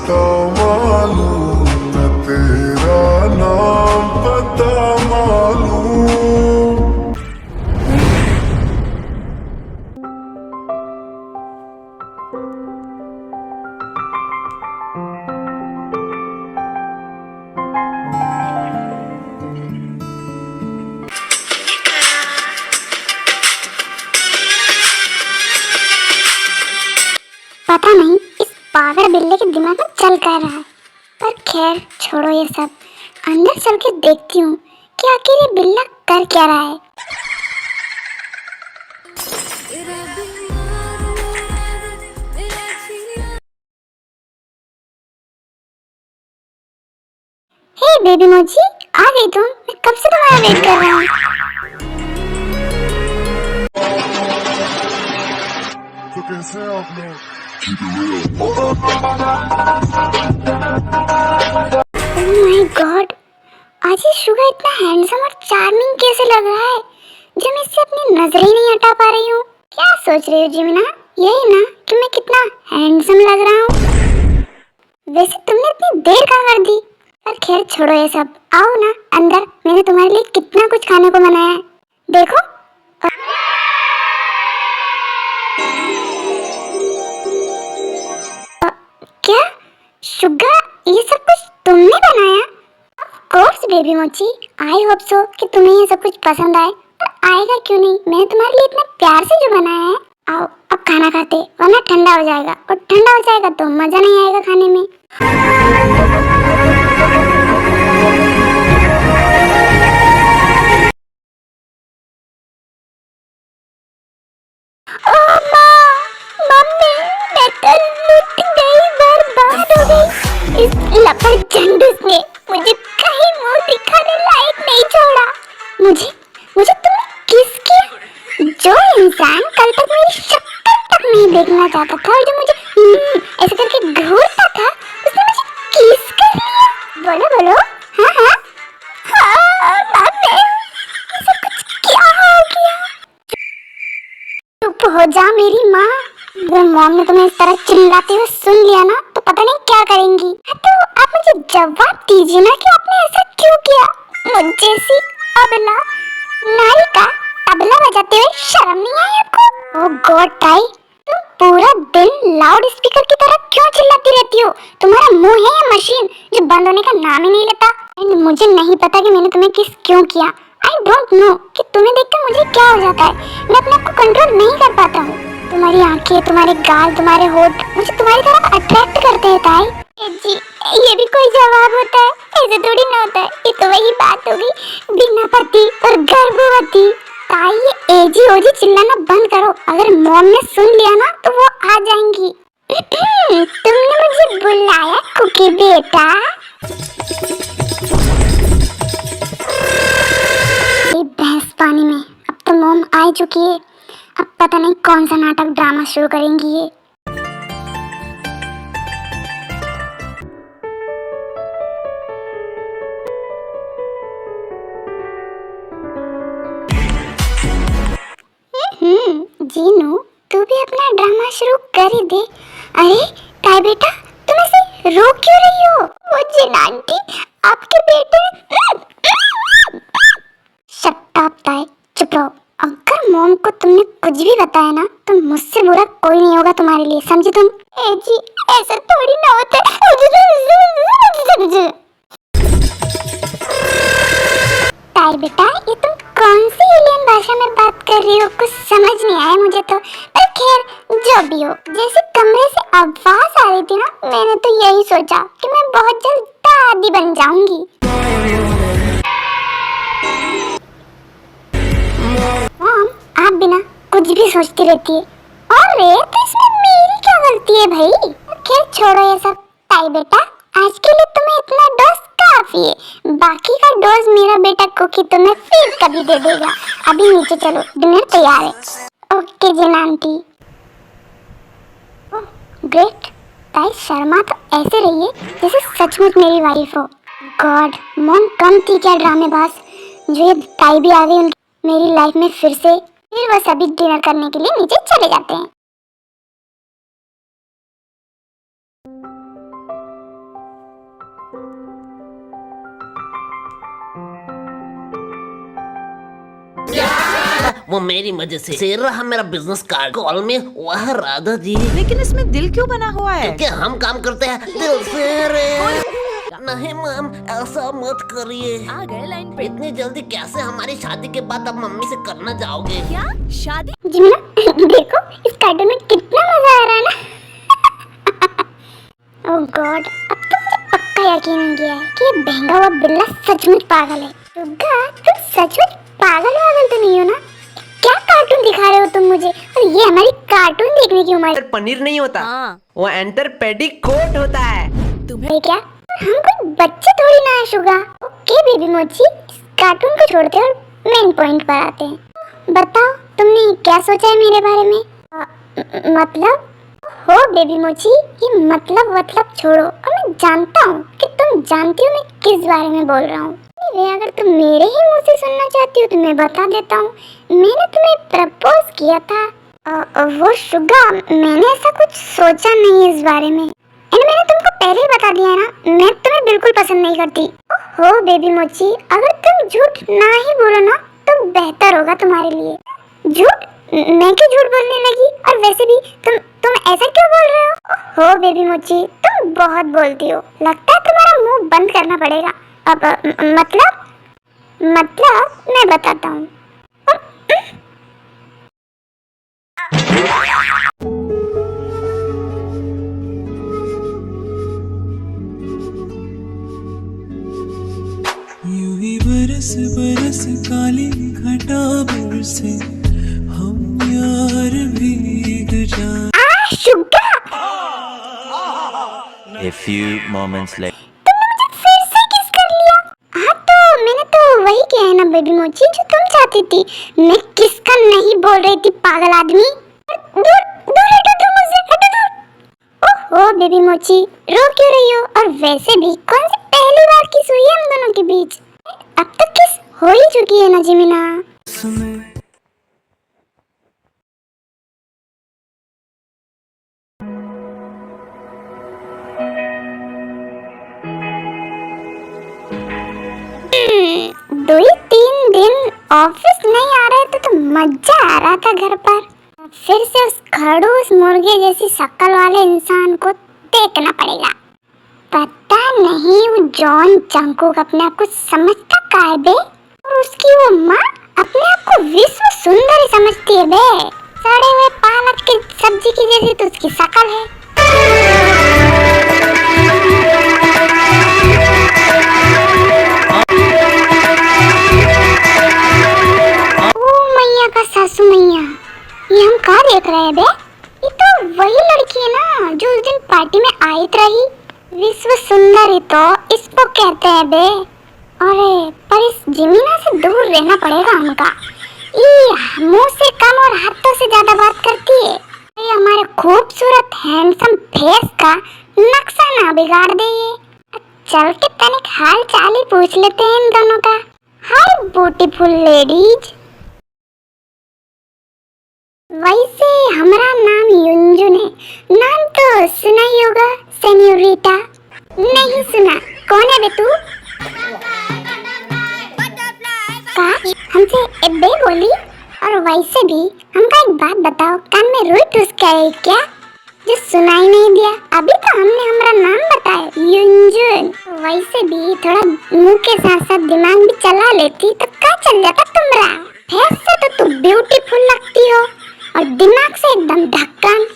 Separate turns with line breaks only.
पता मालूम न तेरा नाम पता मालूम।
पता नहीं इस पागल बिल्ली के दिमाग में चल कर रहा है, पर खैर छोड़ो ये सब। अंदर चल के देखती हूँ कि आखिर ये बिल्ला कर क्या रहा है। हे बेबी मोची, आ गई तुम? मैं कब से तुम्हारा वेट कर रहा हूँ।
तो कैसे हैं आप लोग?
ओह माय गॉड, आज ये शुगर इतना हैंडसम और चार्मिंग कैसे लग रहा है जो मैं इससे अपनी नजर ही नहीं हटा पा रही हूँ। क्या सोच रही हो जिमिना? यही ना कि मैं कितना हैंडसम लग रहा हूँ। वैसे तुमने इतनी देर कहाँ कर दी? पर खैर छोड़ो ये सब, आओ ना अंदर, मैंने तुम्हारे लिए कितना कुछ खाने को बनाया है। देखो। क्या शुगर, ये सब कुछ तुमने बनाया? ऑफ कोर्स बेबी मोची, आई होप सो कि तुम्हें ये सब कुछ पसंद आए। और आएगा क्यों नहीं, मैंने तुम्हारे लिए इतना प्यार से जो बनाया है। आओ अब खाना खाते, वरना ठंडा हो जाएगा, और ठंडा हो जाएगा तो मजा नहीं आएगा खाने में। ओह माँ, मम्मी, मैं तो लुट गई, बर्बाद हो गई। इस लपड़ झंडूस ने मुझे कहीं मुंह दिखाने लायक नहीं छोड़ा। मुझे मुझे तुमने किस किया? जो इंसान कल तक मेरी शक्ल तक नहीं देखना चाहता था और जो मुझे ऐसे करके घूरता था, उसने मुझे किस कर लिया। बोलो बोलो। हाँ हाँ हाँ मम्मी, ये सब कुछ क्या हो गया? चुप हो जा मेरी माँ। अगर मॉम ने तुम्हें इस तरह चिल्लाते हुए सुन लिया ना तो पता नहीं क्या करेंगी। तो आप मुझे जवाब दीजिए ना कि आपने ऐसा क्यों किया। मुझ जैसी अबला नारी का तबला बजाते हुए शर्म नहीं आई आपको? ओह गॉड टाई, तुम पूरा दिन लाउड स्पीकर की तरह क्यों चिल्लाती रहती हो? तुम्हारा मुंह है या मशीन जो बंद होने का नाम ही नहीं लेता? मुझे नहीं पता कि मैंने तुम्हें किस क्यों किया। आई डोंट नो कि तुम्हें देखकर मुझे क्या हो जाता है। मैं अपने आप को कंट्रोल नहीं कर पाता हूँ। तुम्हारी आंखें, तुम्हारे गाल, तुम्हारे होठ मुझे तुम्हारी तरफ अट्रैक्ट करते हैं ताई। जी, ये भी कोई जवाब होता है? ऐसे थोड़ी ना होता है। ये तो वही बात होगी, बिना पति और गर्भवती। ताई ये एजी ओजी चिल्लाना बंद करो, अगर मॉम ने सुन लिया ना तो वो आ जाएंगी। तुमने मुझे बुलाया कुकी बेटा? ये भैंस पानी में, अब तो मॉम आ चुकी है। अब पता नहीं कौन सा नाटक ड्रामा शुरू करेंगी ये। जीनू, तू भी अपना ड्रामा शुरू कर ही दे। अरे ताई बेटा, तुम ऐसे रो क्यों रही हो? वो जिन आंटी आपके बेटे। शट अप ताई, चुप रहो। अगर मॉम को तुमने कुछ भी बताया ना तो मुझसे बुरा कोई नहीं होगा तुम्हारे लिए, समझी तुम? ए जी, ऐसा थोड़ी ना होता है। ताई बेटा, ये तुम कौन सी एलियन भाषा में बात कर रही हो? कुछ समझ नहीं आया मुझे तो। पर खैर जो भी हो, जैसे कमरे से आवाज आ रही थी ना, मैंने तो यही सोचा कि मैं बहुत जल्द दादी बन जाऊंगी। मॉम, आप बिना कुछ भी सोचती रहती है। अरे तो इसमें मेरी क्या गलती है भाई? खैर छोड़ो ये सब। ताई बेटा, आज के लिए तुम्हें इतना डोज काफी है। बाकी का डोज मेरा बेटा कुकी तुम्हें फिर कभी दे देगा। अभी नीचे चलो, डिनर तैयार है। ओके जिन आंटी। Oh great. ताई शर्मा तो ऐसे रही है जैसे सचमुच मेरी वाइफ हो। गॉड, मॉम कम थी क्या ड्रामेबाज, जो ये ताई भी आ गई मेरी लाइफ में फिर से। फिर वो सभी डिनर करने के लिए नीचे चले जाते हैं।
वो मेरी वजह से शेर रहा मेरा बिजनेस कार्ड कॉल में वह राधा जी।
लेकिन इसमें दिल क्यों बना हुआ है?
क्योंकि हम काम करते हैं दिल से रे। नहीं मैम ऐसा मत करिए।
आ गए लाइन पे।
इतनी जल्दी कैसे हमारी शादी के बाद आप मम्मी से करना चाहोगे?
क्या शादी?
जिमिना देखो इस कार्टून में कितना मजा आ रहा है ना। ओह गॉड, अब तो मुझे पक्का यकीन हो गया है कि ये बहंगा हुआ बिल्ला सचमुच पागल है। दुर्गा तुम सचमुच पागल तो नहीं हो ना? क्या कार्टून दिखा रहे हो तुम मुझे? और ये हमारी कार्टून देखने की उम्र।
पनीर नहीं होता,
हाँ।
वो एंटर पेडिकोट होता है।
तुम्हें क्या, हम कोई बच्चे थोड़ी ना है शुगा। ओके बेबी मोची, इस कार्टून को छोड़ते और मेन पॉइंट पर आते हैं। बताओ तुमने क्या सोचा है मेरे बारे में? मतलब हो बेबी मोची, ये मतलब छोड़ो। और मैं जानता हूँ कि तुम जानती हो मैं किस बारे में बोल रहा हूँ। अगर तुम मेरे ही मुंह से सुनना चाहती हो तो मैं बता देता हूँ। मैंने तुम्हें प्रपोज किया था। वो शुगा, मैंने ऐसा कुछ सोचा नहीं इस बारे में। मैंने तुमको पहले ही बता दिया है ना, मैं तुम्हें बिल्कुल पसंद नहीं करती। हो बेबी मोची, अगर तुम झूठ ना ही बोलो ना तो बेहतर होगा तुम्हारे लिए। झूठ? मैं क्यों झूठ बोलने लगी? और वैसे भी तुम ऐसा क्यों बोल रहे हो? हो बेबी मोची, तुम बहुत बोलती हो। लगता है तुम्हारा मुंह बंद करना पड़ेगा। अब मतलब मैं बताता हूँ।
यूं ही बरस बरस काली घटा बरसे हम यार भीग जाए।
Suga,
A few moments later.
फिर से किस कर लिया? हाँ तो मैंने तो वही किया है ना बेबी मोची जो तुम चाहती थी। मैं किस का नहीं बोल रही थी पागल आदमी। दूर दूर हटो तुम मुझसे, हटो दूर। ओहो बेबी मोची, रो क्यों रही हो? और वैसे भी कौन सी पहली बार किस हुई है हम दोनों के बीच? अब तो किस हो ही चुकी है ना जिमिना। दो ही 3 दिन ऑफिस नहीं आ रहे तो मजा आ रहा था घर पर। फिर से उस खड़ूस मुर्गे जैसी शक्ल वाले इंसान को देखना पड़ेगा। पता नहीं वो जॉन चंकुक अपने आप को समझता का है बे, और उसकी वो माँ अपने आप को विश्व सुंदरी समझती है बे। सड़े हुए पालक की सब्जी की जैसी तो उसकी शक्ल है। सासू मैया, ये हम कहाँ देख रहे हैं बे? ये तो वही लड़की है ना जो उस दिन पार्टी में आई रही। विश्व सुंदरी तो इसको कहते हैं बे। अरे पर इस जिमिना से दूर रहना पड़ेगा हमका। ये मुंह से कम और हाथों से ज्यादा बात करती है। ये हमारे खूबसूरत हैंडसम फेस का नक्शा ना बिगाड़ दे। ये चल के तनिक हाल चाल ही पूछ लेते हैं इन दोनों का। हाय ब्यूटीफुल लेडीज। वैसे हमारा नाम युंजुन है। नाम तो सुना ही होगा सेन्योरिटा। नहीं सुना? कौन है बे तू? का हमसे एब्बे बोली? और वैसे भी हमका एक बात बताओ, कान में रुई ठूस के आई क्या जो सुनाई नहीं दिया? अभी तो हमने हमारा नाम बताया युंजुन। वैसे भी थोड़ा मुंह के साथ साथ दिमाग भी चला लेती तो क्या चल जाता तुम्हारा। फेस से तो तू ब्यूटीफुल लगती हो और दिमाग से एकदम ढक्कन।